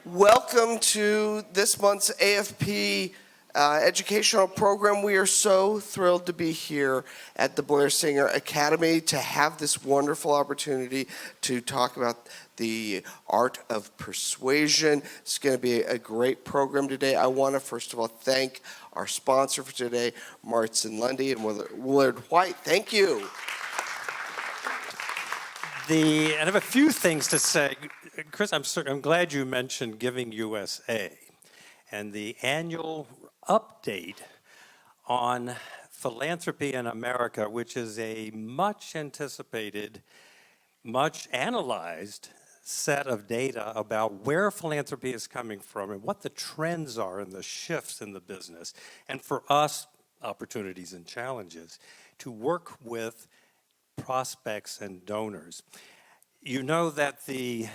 Welcome to this month's AFP educational program. We are so thrilled to be here at the Blair Singer Academy to have this wonderful opportunity to talk about the art of persuasion. It's going to be a great program today. I want to first of all thank our sponsor for today, Marts and Lundy and willard.white. Thank you. I have a few things to say. Chris, I'm glad you mentioned Giving USA and the annual update on philanthropy in America, which is a much anticipated, much analyzed set of data about where philanthropy is coming from and what the trends are and the shifts in the business. And for us, opportunities and challenges to work with prospects and donors. You know that the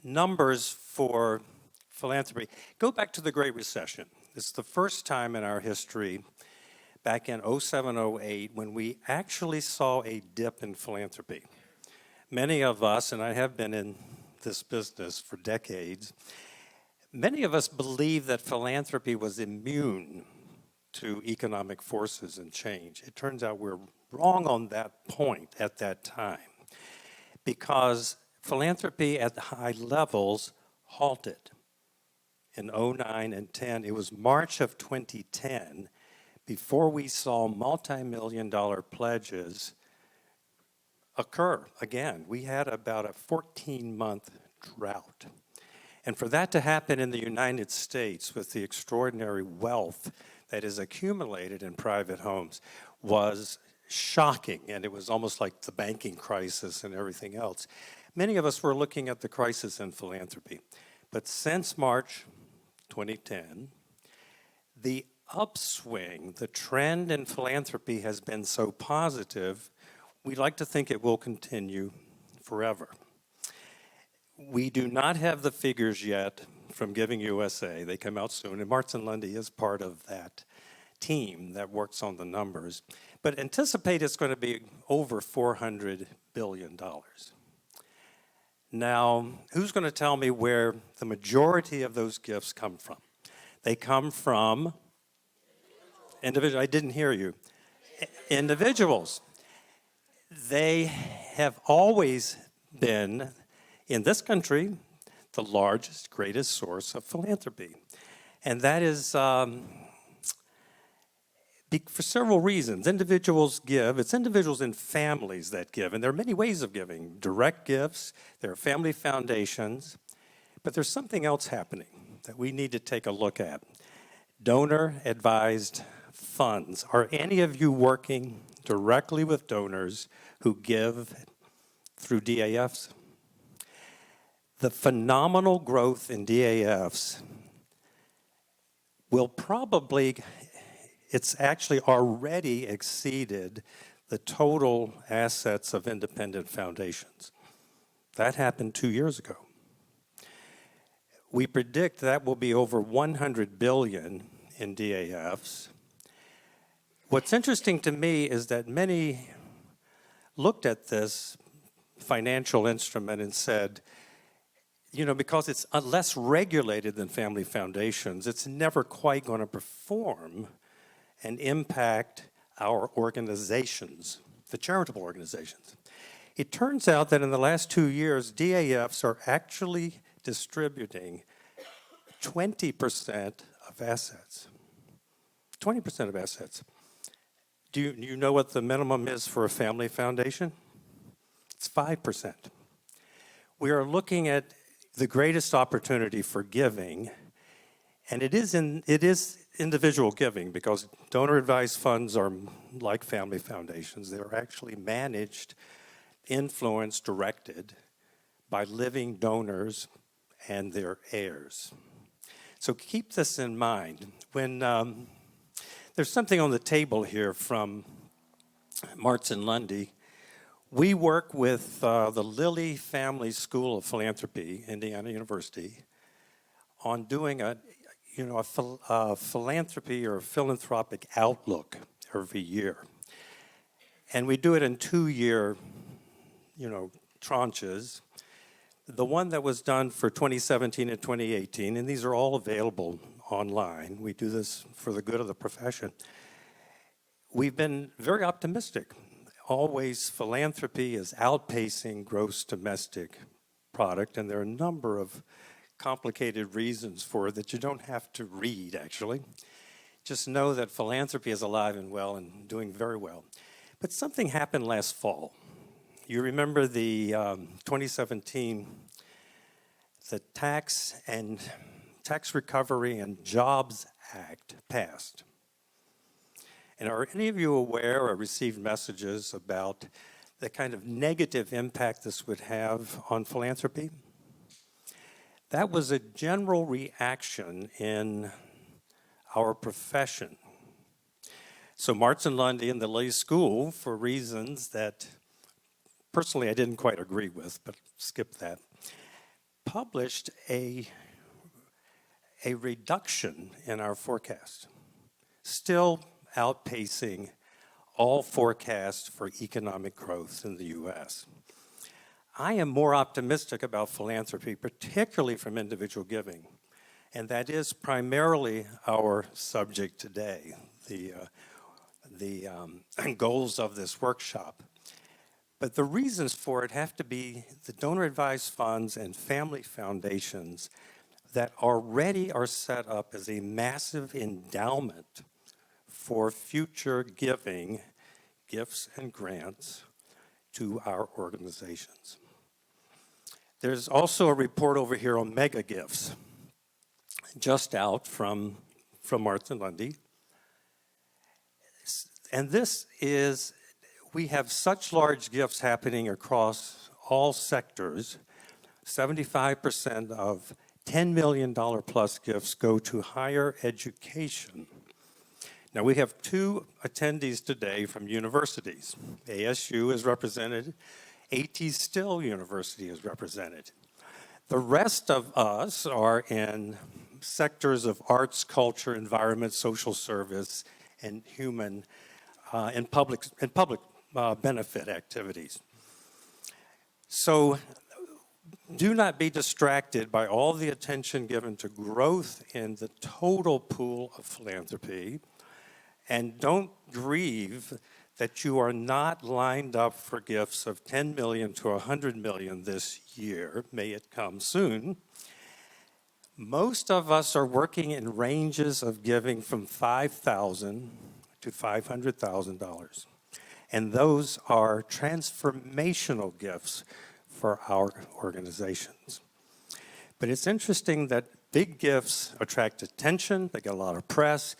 numbers for philanthropy go back to the Great Recession. It's the first time in our history, back in 07, 08, when we actually saw a dip in philanthropy. Many of us, and I have been in this business for decades, many of us believed that philanthropy was immune to economic forces and change. It turns out we're wrong on that point at that time, because philanthropy at the high levels halted in 09 and 10. It was March of 2010 before we saw multi-million-dollar pledges occur again. We had about a 14-month drought. And for that to happen in the United States with the extraordinary wealth that is accumulated in private homes was shocking, and it was almost like the banking crisis and everything else. Many of us were looking at the crisis in philanthropy. But since March 2010, the upswing, the trend in philanthropy has been so positive, we'd like to think it will continue forever. We do not have the figures yet from Giving USA. They come out soon, and Marts and Lundy is part of that team that works on the numbers. But anticipate it's going to be over $400 billion. Now, who's going to tell me where the majority of those gifts come from? They come from individuals. I didn't hear you. Individuals. They have always been, in this country, the largest, greatest source of philanthropy. And that is for several reasons. Individuals give. It's individuals and families that give. And there are many ways of giving. Direct gifts, there are family foundations. But there's something else happening that we need to take a look at. Donor-advised funds. Are any of you working directly with donors who give through DAFs? The phenomenal growth in DAFs will probably, it's actually already exceeded the total assets of independent foundations. That happened 2 years ago. We predict that will be over $100 billion in DAFs. What's interesting to me is that many looked at this financial instrument and said, you know, because it's less regulated than family foundations, it's never quite going to perform and impact our organizations, the charitable organizations. It turns out that in the last 2 years, DAFs are actually distributing 20% of assets. 20% of assets. Do you know what the minimum is for a family foundation? It's 5%. We are looking at the greatest opportunity for giving, and it is individual giving, because donor-advised funds are like family foundations. They're actually managed, influenced, directed by living donors and their heirs. So keep this in mind. When there's something on the table here from Marts and Lundy. We work with the Lilly Family School of Philanthropy, Indiana University, on doing a philanthropy or a philanthropic outlook every year. And we do it in 2-year, tranches. the one that was done for 2017 and 2018, and these are all available online. We do this for the good of the profession. We've been very optimistic. Always, philanthropy is outpacing gross domestic product, and there are a number of complicated reasons for it that you don't have to read, actually. Just know that philanthropy is alive and well and doing very well. But something happened last fall. You remember the 2017, the Tax Recovery and Jobs Act passed. And are any of you aware or received messages about the kind of negative impact this would have on philanthropy? That was a general reaction in our profession. So Marts and Lundy and the Lay School, for reasons that personally I didn't quite agree with, but skip that, published a reduction in our forecast, still outpacing all forecasts for economic growth in the U.S. I am more optimistic about philanthropy, particularly from individual giving, and that is primarily our subject today, the goals of this workshop. But the reasons for it have to be the donor-advised funds and family foundations that already are set up as a massive endowment for future giving, gifts and grants to our organizations. There's also a report over here on mega gifts, just out from Marts and Lundy. And this is, we have such large gifts happening across all sectors. 75% of $10 million plus gifts go to higher education. Now, we have two attendees today from universities. ASU is represented, AT Still University is represented. The rest of us are in sectors of arts, culture, environment, social service, and human and public benefit activities. So do not be distracted by all the attention given to growth in the total pool of philanthropy, and don't grieve that you are not lined up for gifts of 10 million to 100 million this year. May it come soon. Most of us are working in ranges of giving from $5,000 to $500,000. And those are transformational gifts for our organizations. But it's interesting that big gifts attract attention, they get a lot of press,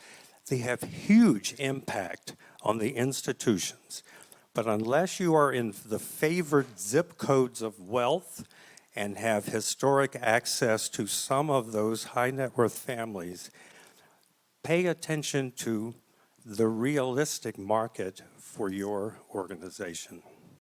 they have huge impact on the institutions. But unless you are in the favored zip codes of wealth and have historic access to some of those high net worth families, pay attention to the realistic market for your organization.